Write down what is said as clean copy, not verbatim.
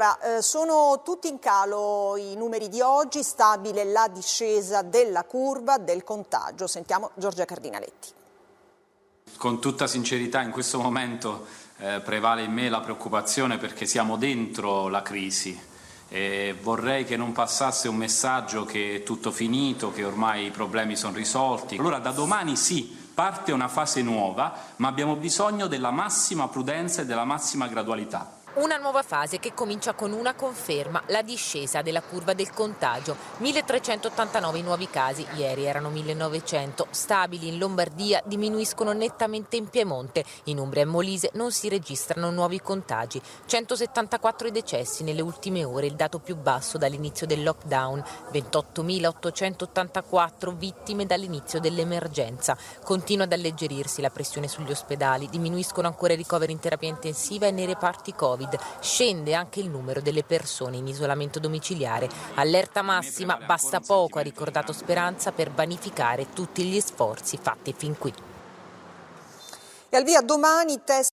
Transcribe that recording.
Allora, sono tutti in calo i numeri di oggi, stabile la discesa della curva del contagio. Sentiamo Giorgia Cardinaletti. Con tutta sincerità in questo momento prevale in me la preoccupazione perché siamo dentro la crisi e vorrei che non passasse un messaggio che è tutto finito, che ormai i problemi sono risolti. Allora da domani sì, parte una fase nuova, ma abbiamo bisogno della massima prudenza e della massima gradualità. Una nuova fase che comincia con una conferma, la discesa della curva del contagio. 1389 nuovi casi, ieri erano 1900, stabili in Lombardia, diminuiscono nettamente in Piemonte. In Umbria e Molise non si registrano nuovi contagi. 174 i decessi nelle ultime ore, il dato più basso dall'inizio del lockdown. 28.884 vittime dall'inizio dell'emergenza. Continua ad alleggerirsi la pressione sugli ospedali, diminuiscono ancora i ricoveri in terapia intensiva e nei reparti Covid. Scende anche il numero delle persone in isolamento domiciliare. Allerta massima, basta poco, ha ricordato Speranza, per vanificare tutti gli sforzi fatti fin qui. E al via domani test